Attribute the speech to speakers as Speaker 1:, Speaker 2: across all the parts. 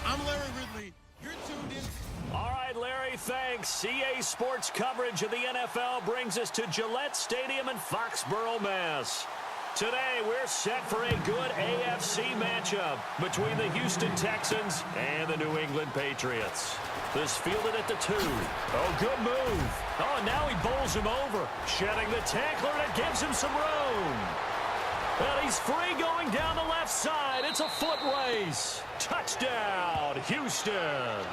Speaker 1: I'm Larry Ridley. You're tuned in.
Speaker 2: All right, Larry, thanks. CA Sports coverage of the NFL brings us to Gillette Stadium in Foxborough, Mass. Today, we're set for a good AFC matchup between the Houston Texans and the New England Patriots. This fielded at the 2. Oh, good move. Oh, and now he bowls him over, shedding the tackler, and it gives him some room. And he's free going down the left side. It's a foot race. Touchdown, Houston.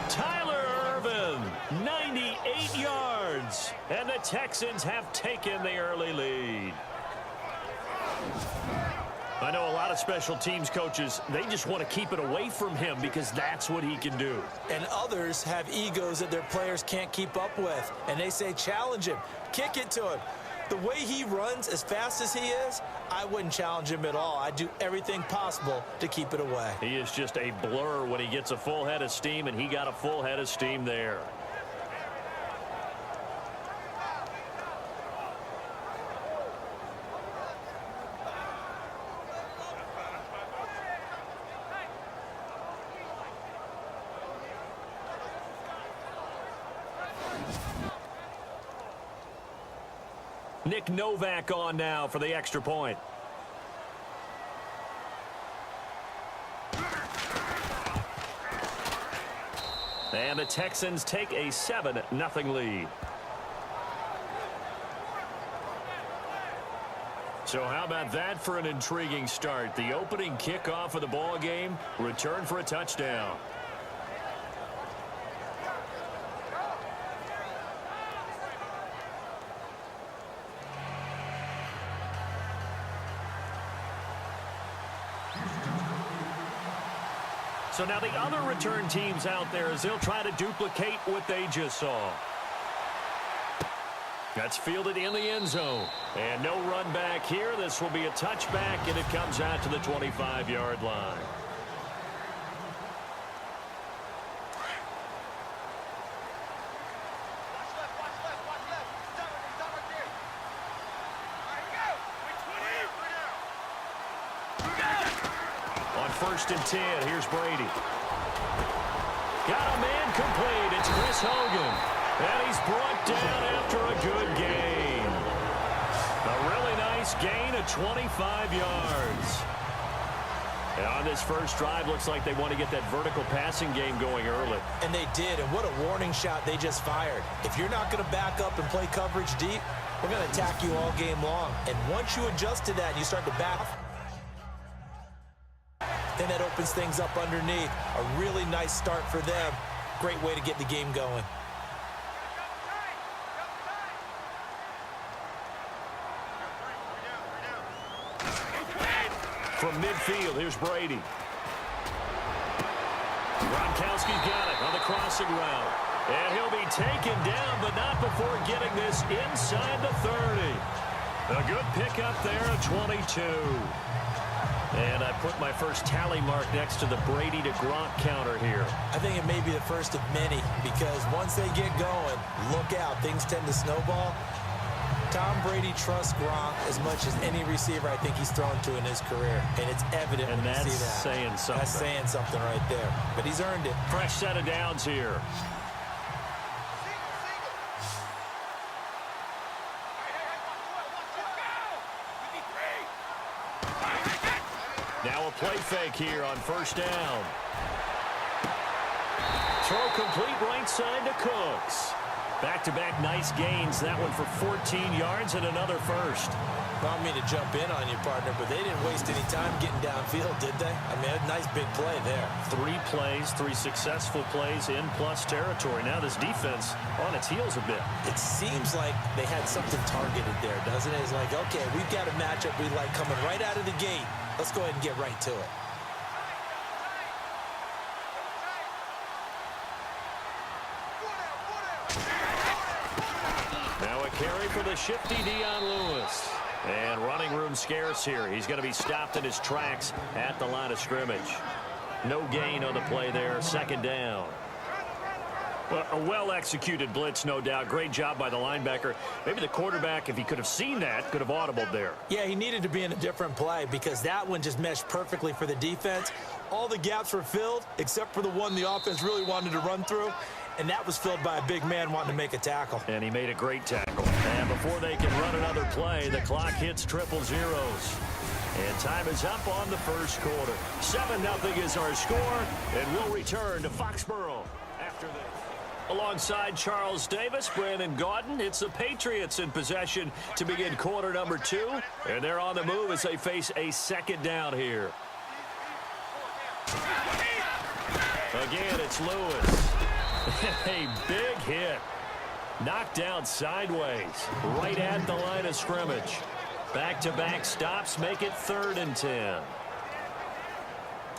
Speaker 2: Tyler Ervin, 98 yards. And the Texans have taken the early lead. I know a lot of special teams coaches, they just want to keep it away from him because that's what he can do.
Speaker 3: And others have egos that their players can't keep up with. And they say, challenge him, kick it to him. The way he runs as fast as he is, I wouldn't challenge him at all. I'd do everything possible to keep it away.
Speaker 2: He is just a blur when he gets a full head of steam, and he got a full head of steam there. Nick Novak on now for the extra point. And the Texans take a 7-0 lead. So how about that for an intriguing start? The opening kickoff of the ball game, return for a touchdown. So now the other return teams out there as they'll try to duplicate what they just saw. That's fielded in the end zone. And no run back here. This will be a touchback, and it comes out to the 25-yard line. First and 10. Here's Brady. Got a man complete. It's Chris Hogan. And he's brought down after a good gain. A really nice gain of 25 yards. And on this first drive, looks like they want to get that vertical passing game going early.
Speaker 3: And they did. And what a warning shot they just fired. If you're not going to back up and play coverage deep, we're going to attack you all game long. And once you adjust to that and you start to back, then that opens things up underneath. A really nice start for them. Great way to get the game going.
Speaker 2: From midfield, here's Brady. Gronkowski's got it on the crossing route. And he'll be taken down, but not before getting this inside the 30. A good pickup there at 22. And I put my first tally mark next to the Brady to Gronk counter here.
Speaker 3: I think it may be the first of many because once they get going, look out. Things tend to snowball. Tom Brady trusts Gronk as much as any receiver I think he's thrown to in his career. And it's evident when you see that.
Speaker 2: And that's saying something.
Speaker 3: That's saying something right there. But he's earned it.
Speaker 2: Fresh set of downs here. Now a play fake here on first down. Throw complete right side to Cooks. Back-to-back nice gains. That one for 14 yards and another first.
Speaker 3: Not me to jump in on you, partner, but they didn't waste any time getting downfield, did they? I mean, a nice big play there.
Speaker 2: 3 plays, 3 successful plays in plus territory. Now this defense on its heels a bit.
Speaker 3: It seems like they had something targeted there, doesn't it? It's like, okay, we've got a matchup we like coming right out of the gate. Let's go ahead and get right to it.
Speaker 2: Now a carry for the shifty Dion Lewis. And running room scarce here. He's going to be stopped in his tracks at the line of scrimmage. No gain on the play there. Second down. Well, a well-executed blitz, no doubt. Great job by the linebacker. Maybe the quarterback, if he could have seen that, could have audibled there.
Speaker 3: Yeah, he needed to be in a different play because that one just meshed perfectly for the defense. All the gaps were filled except for the one the offense really wanted to run through, and that was filled by a big man wanting to make a tackle.
Speaker 2: And he made a great tackle. And before they can run another play, the clock hits triple zeros. And time is up on the first quarter. 7-0 is our score, and we'll return to Foxborough after this. Alongside Charles Davis, Brandon Gaudin, it's the Patriots in possession to begin quarter number 2. And they're on the move as they face a second down here. Again, it's Lewis. A big hit. Knocked down sideways, right at the line of scrimmage. Back-to-back stops make it 3rd and 10.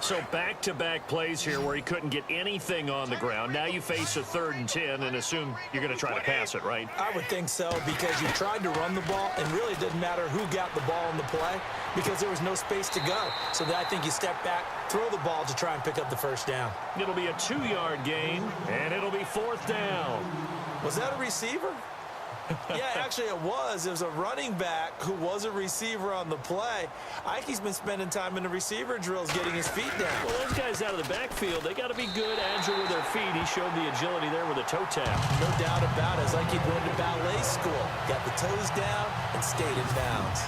Speaker 2: So back-to-back plays here where he couldn't get anything on the ground. Now you face a 3rd and 10 and assume you're going to try to pass it, right?
Speaker 3: I would think so because you tried to run the ball and really it didn't matter who got the ball in the play because there was no space to go. So then I think you step back, throw the ball to try and pick up the first down.
Speaker 2: It'll be a 2-yard gain, and it'll be 4th down.
Speaker 3: Was that a receiver? Yeah, actually it was. It was a running back who was a receiver on the play. Ikey's been spending time in the receiver drills getting his feet down.
Speaker 2: Well, those guys out of the backfield, they got to be good, agile with their feet. He showed the agility there with a toe tap.
Speaker 3: No doubt about it. It's like he'd going to ballet school. Got the toes down and stayed in bounds.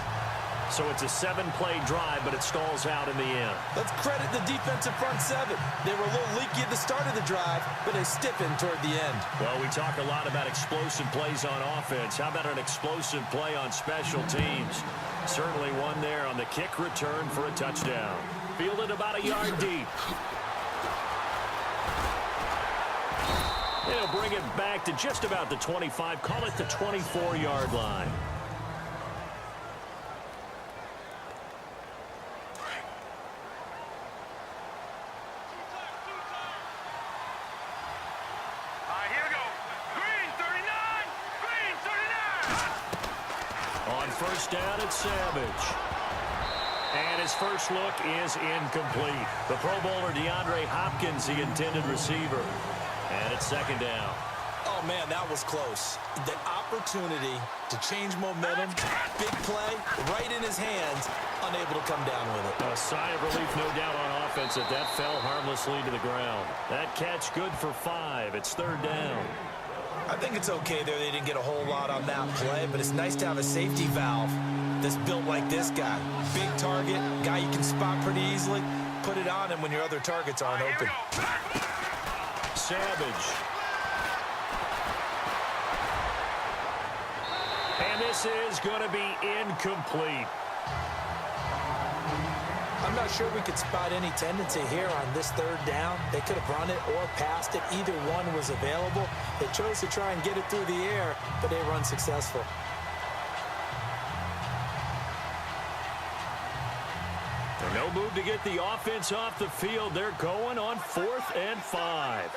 Speaker 2: So it's a 7-play drive, but it stalls out in the end.
Speaker 3: Let's credit the defensive front 7. They were a little leaky at the start of the drive, but they stiffened toward the end.
Speaker 2: Well, we talk a lot about explosive plays on offense. How about an explosive play on special teams? Certainly one there on the kick return for a touchdown. Fielded about a yard deep. They'll bring it back to just about the 25. Call it the 24-yard line. First down at Savage. And his first look is incomplete. The Pro Bowler DeAndre Hopkins, the intended receiver. And it's 2nd down.
Speaker 3: Oh, man, that was close. The opportunity to change momentum, big play, right in his hands, unable to come down with it.
Speaker 2: A sigh of relief, no doubt, on offense that fell harmlessly to the ground. That catch good for 5. It's 3rd down.
Speaker 3: I think it's okay there. They didn't get a whole lot on that play, but it's nice to have a safety valve that's built like this guy. Big target, guy you can spot pretty easily. Put it on him when your other targets aren't open.
Speaker 2: Savage. And this is going to be incomplete.
Speaker 3: I'm not sure we could spot any tendency here on this 3rd down. They could have run it or passed it. Either one was available. They chose to try and get it through the air, but they were unsuccessful.
Speaker 2: No move to get the offense off the field. They're going on 4th and 5.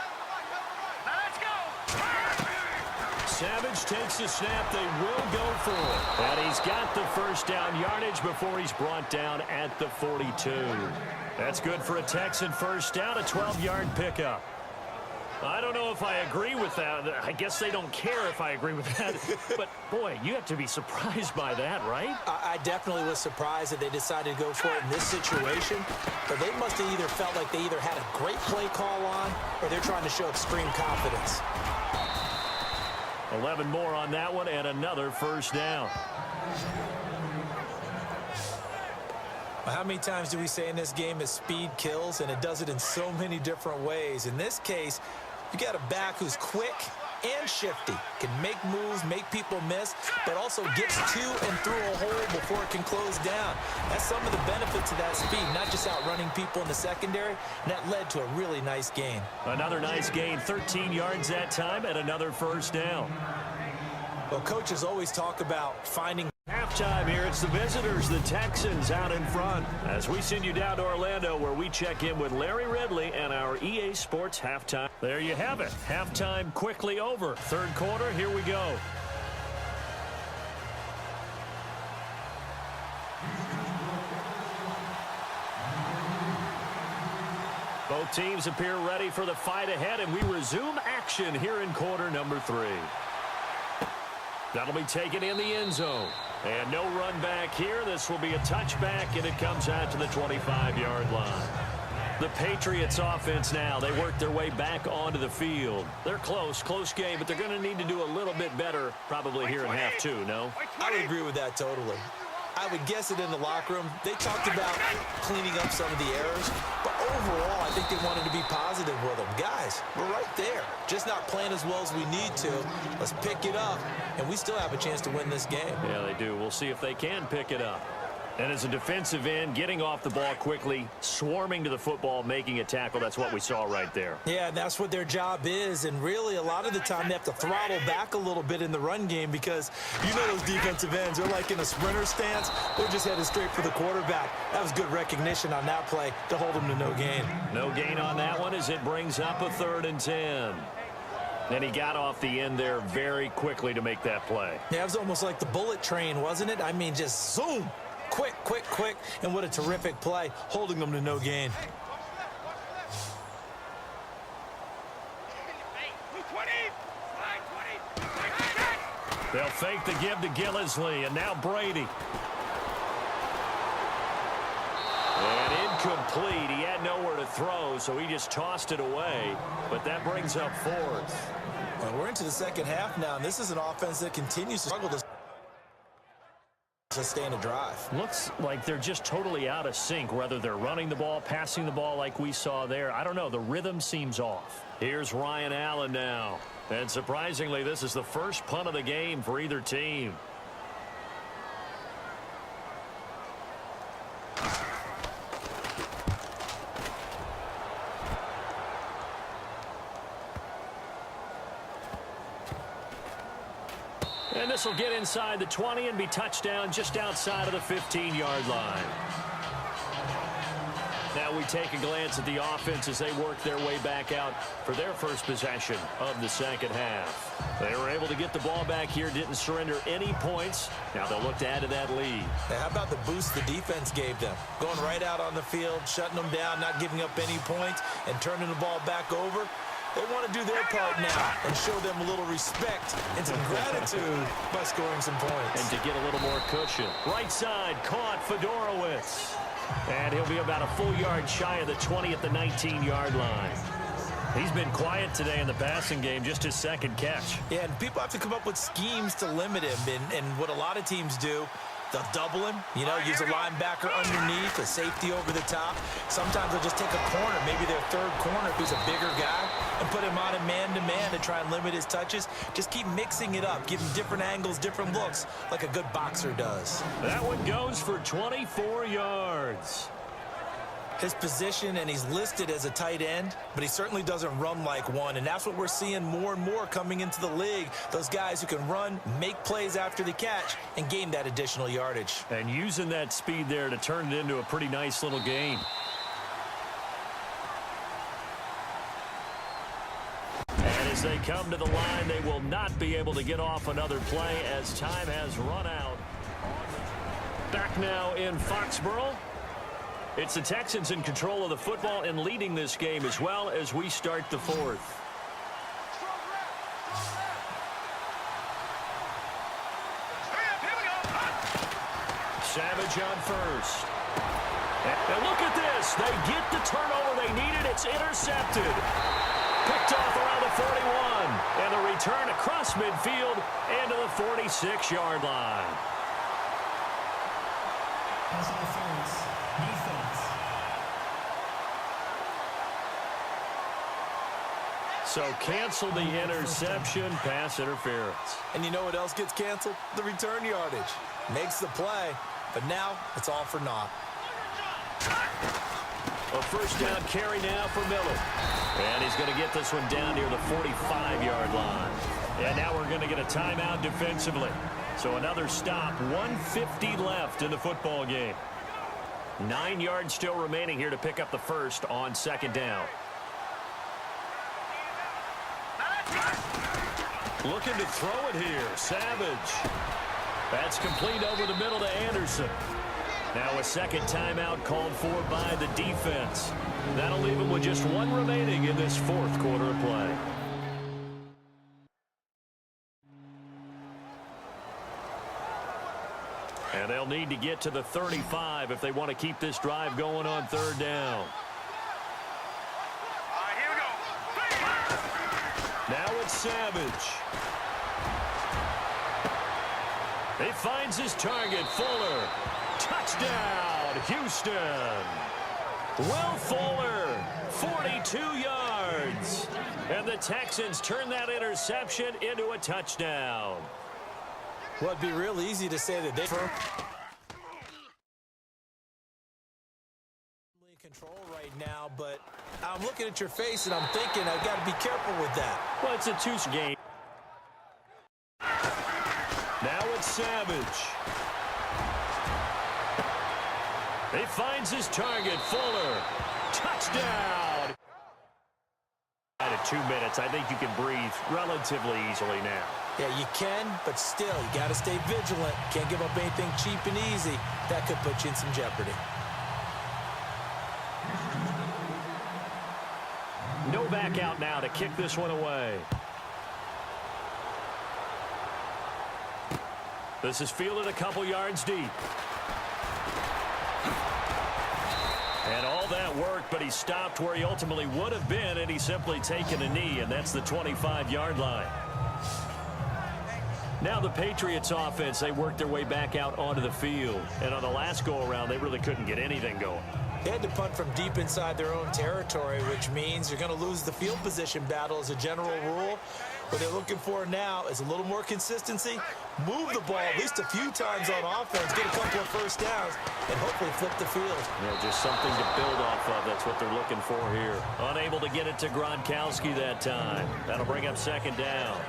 Speaker 2: Savage takes the snap. They will go for it. And he's got the first down yardage before he's brought down at the 42. That's good for a Texan first down, a 12-yard pickup. I don't know if I agree with that. I guess they don't care if I agree with that. But, boy, you have to be surprised by that, right?
Speaker 3: I definitely was surprised that they decided to go for it in this situation. But they must have either felt like they either had a great play call on or they're trying to show extreme confidence.
Speaker 2: 11 more on that one and another first down.
Speaker 3: How many times do we say in this game is speed kills, and it does it in so many different ways. In this case, you got a back who's quick and shifty, can make moves, make people miss, but also gets to and through a hole before it can close down. That's some of the benefits of that speed, not just outrunning people in the secondary, and that led to a really nice gain.
Speaker 2: Another nice gain, 13 yards that time, and another first down.
Speaker 3: Well, coaches always talk about finding
Speaker 2: halftime here. It's the visitors, the Texans, out in front. As we send you down to Orlando, where we check in with Larry Ridley and our EA Sports halftime. There you have it. Halftime quickly over. 3rd quarter, here we go. Both teams appear ready for the fight ahead, and we resume action here in quarter number 3. That'll be taken in the end zone. And no run back here. This will be a touchback, and it comes out to the 25-yard line. The Patriots offense now, they work their way back onto the field. They're close game, but they're going to need to do a little bit better probably here in half 2, no?
Speaker 3: I would agree with that totally. I would guess it in the locker room. They talked about cleaning up some of the errors, but overall, I think they wanted to be positive with them. Guys, we're right there. Just not playing as well as we need to. Let's pick it up, and we still have a chance to win this game.
Speaker 2: Yeah, they do. We'll see if they can pick it up. And as a defensive end, getting off the ball quickly, swarming to the football, making a tackle, that's what we saw right there.
Speaker 3: Yeah, that's what their job is, and really a lot of the time they have to throttle back a little bit in the run game because you know those defensive ends, they're like in a sprinter stance. They're just headed straight for the quarterback. That was good recognition on that play to hold them to no gain.
Speaker 2: No gain on that one as it brings up a 3rd and 10. And he got off the end there very quickly to make that play.
Speaker 3: Yeah, it was almost like the bullet train, wasn't it? I mean, just zoom. Quick, and what a terrific play, holding them to no gain.
Speaker 2: They'll fake the give to Gillisley, and now Brady. And incomplete. He had nowhere to throw, so he just tossed it away. But that brings up 4th.
Speaker 3: Well, we're into the second half now, and this is an offense that continues to struggle to sustain a drive.
Speaker 2: Looks like they're just totally out of sync, whether they're running the ball, passing the ball like we saw there. I don't know. The rhythm seems off. Here's Ryan Allen now. And surprisingly, this is the first punt of the game for either team. And this will get inside the 20 and be touchdown just outside of the 15-yard line. Now we take a glance at the offense as they work their way back out for their first possession of the second half. They were able to get the ball back here, didn't surrender any points. Now they'll look to add to that lead.
Speaker 3: Now, how about the boost the defense gave them? Going right out on the field, shutting them down, not giving up any points, and turning the ball back over. They want to do their part now and show them a little respect and some gratitude by scoring some points.
Speaker 2: And to get a little more cushion. Right side, caught Fedorowicz. And he'll be about a full yard shy of the 20 at the 19-yard line. He's been quiet today in the passing game, just his second catch.
Speaker 3: Yeah, and people have to come up with schemes to limit him. And what a lot of teams do, they'll double him, use a linebacker underneath, a safety over the top. Sometimes they'll just take a corner, maybe their third corner if he's a bigger guy, and put him on a man-to-man to try and limit his touches. Just keep mixing it up, give him different angles, different looks, like a good boxer does.
Speaker 2: That one goes for 24 yards.
Speaker 3: His position, and he's listed as a tight end, but he certainly doesn't run like one, and that's what we're seeing more and more coming into the league. Those guys who can run, make plays after the catch, and gain that additional yardage.
Speaker 2: And using that speed there to turn it into a pretty nice little gain. And as they come to the line, they will not be able to get off another play as time has run out. Back now in Foxborough. It's the Texans in control of the football and leading this game as well as we start the 4th. Savage on first. And look at this. They get the turnover they needed. It's intercepted. Picked off around the 41. And the return across midfield into the 46-yard line. So cancel the interception, pass interference.
Speaker 3: And you know what else gets canceled? The return yardage. Makes the play, but now it's all for naught.
Speaker 2: A first down carry now for Miller. And he's going to get this one down near the 45-yard line. And now we're going to get a timeout defensively. So another stop, 1:50 left in the football game. 9 yards still remaining here to pick up the first on second down. Looking to throw it here, Savage. That's complete over the middle to Anderson. Now a second timeout called for by the defense. That'll leave them with just one remaining in this fourth quarter of play. And they'll need to get to the 35 if they want to keep this drive going on third down.
Speaker 4: Here we go.
Speaker 2: Now it's Savage. He finds his target, Fuller. Touchdown, Houston. Will Fuller, 42 yards. And the Texans turn that interception into a touchdown.
Speaker 3: Well, it'd be real easy to say that they're in control right now, but I'm looking at your face and I'm thinking I've got to be careful with that.
Speaker 2: Well, it's a two game. Now it's Savage. He finds his target, Fuller. Touchdown. At 2 minutes, I think you can breathe relatively easily now.
Speaker 3: Yeah, you can, but still, you got to stay vigilant. Can't give up anything cheap and easy. That could put you in some jeopardy.
Speaker 2: No back out now to kick this one away. This is fielded a couple yards deep. And all that worked, but he stopped where he ultimately would have been, and he's simply taken a knee, and that's the 25-yard line. Now the Patriots offense, they worked their way back out onto the field. And on the last go-around, they really couldn't get anything going.
Speaker 3: They had to punt from deep inside their own territory, which means you're going to lose the field position battle as a general rule. What they're looking for now is a little more consistency, move the ball at least a few times on offense, get a couple of first downs, and hopefully flip the field.
Speaker 2: Yeah, just something to build off of. That's what they're looking for here. Unable to get it to Gronkowski that time. That'll bring up second down.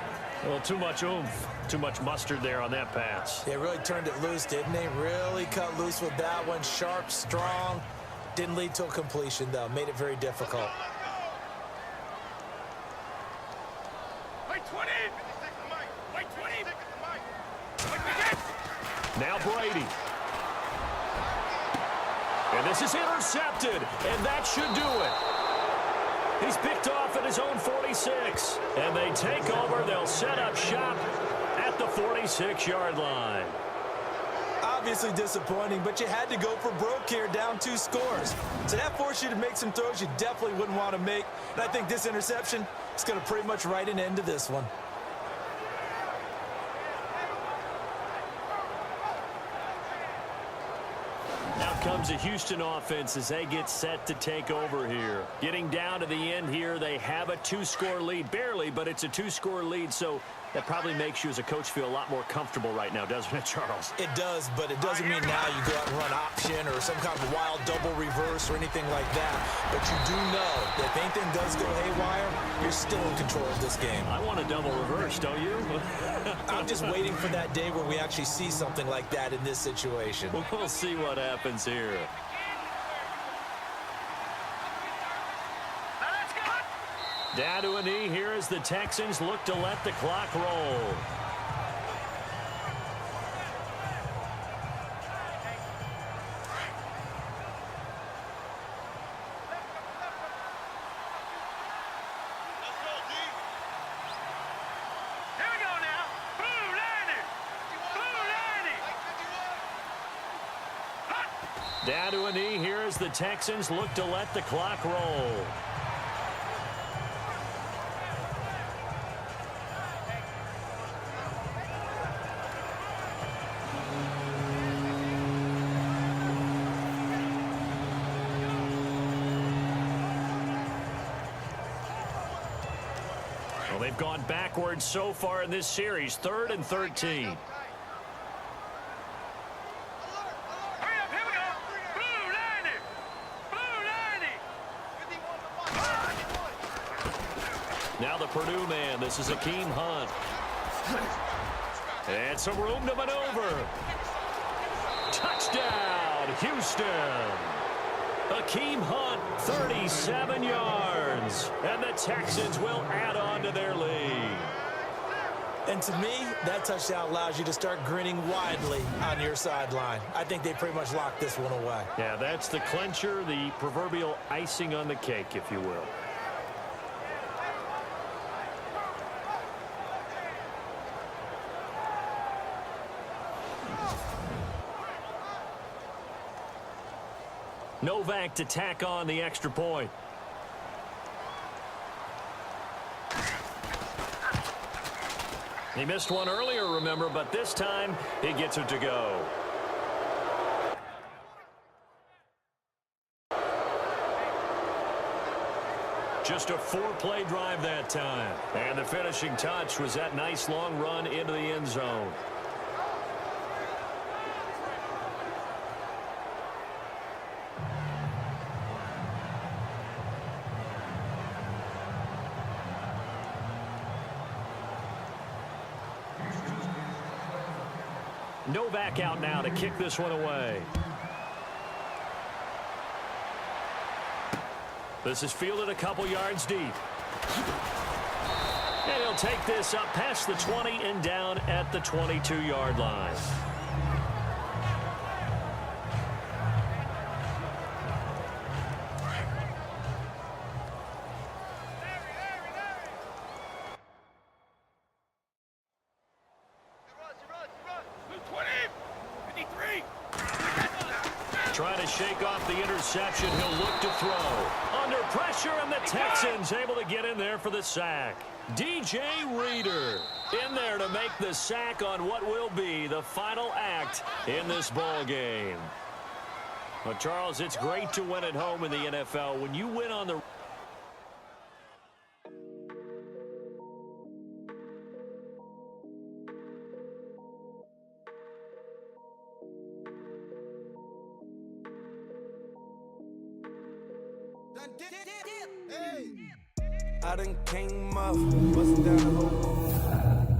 Speaker 2: Well, too much oomph, too much mustard there on that pass.
Speaker 3: They really turned it loose, didn't they? Really cut loose with that one. Sharp, strong. Didn't lead to a completion, though. Made it very difficult.
Speaker 4: Wait 20. Wait 20.
Speaker 2: Now Brady. And this is intercepted, and that should do it. He's picked off at his own 46. And they take over. They'll set up shop at the 46-yard line.
Speaker 3: Obviously disappointing, but you had to go for broke here, down 2 scores. So that forced you to make some throws you definitely wouldn't want to make. And I think this interception is going to pretty much write an end to this one.
Speaker 2: Now comes the Houston offense as they get set to take over here. Getting down to the end here, they have a 2-score lead. Barely, but it's a 2-score lead, so that probably makes you as a coach feel a lot more comfortable right now, doesn't it, Charles?
Speaker 3: It does, but it doesn't mean now you go out and run option or some kind of wild double reverse or anything like that. But you do know that if anything does go haywire, you're still in control of this game.
Speaker 2: I want a double reverse, don't you?
Speaker 3: I'm just waiting for that day where we actually see something like that in this situation.
Speaker 2: We'll see what happens here. Down to a knee here as the Texans look to let the clock roll. Down to a knee here as the Texans look to let the clock roll. Well, they've gone backwards so far in this series, 3rd and 13. Now the Purdue man, this is Akeem Hunt. And some room to maneuver. Touchdown, Houston. Akeem Hunt, 37 yards. And the Texans will add on to their lead.
Speaker 3: And to me, that touchdown allows you to start grinning widely on your sideline. I think they pretty much locked this one away.
Speaker 2: Yeah, that's the clincher, the proverbial icing on the cake, if you will. Novak to tack on the extra point. He missed one earlier, remember, but this time he gets it to go. Just a 4-play drive that time. And the finishing touch was that nice long run into the end zone. Novak out now to kick this one away. This is fielded a couple yards deep. And he'll take this up past the 20 and down at the 22-yard line. Trying to shake off the interception. He'll look to throw. Under pressure, and the Texans able to get in there for the sack. DJ Reader in there to make the sack on what will be the final act in this ball game. Well, Charles, it's great to win at home in the NFL. When you win on the
Speaker 5: I done came up, bustin' down the whole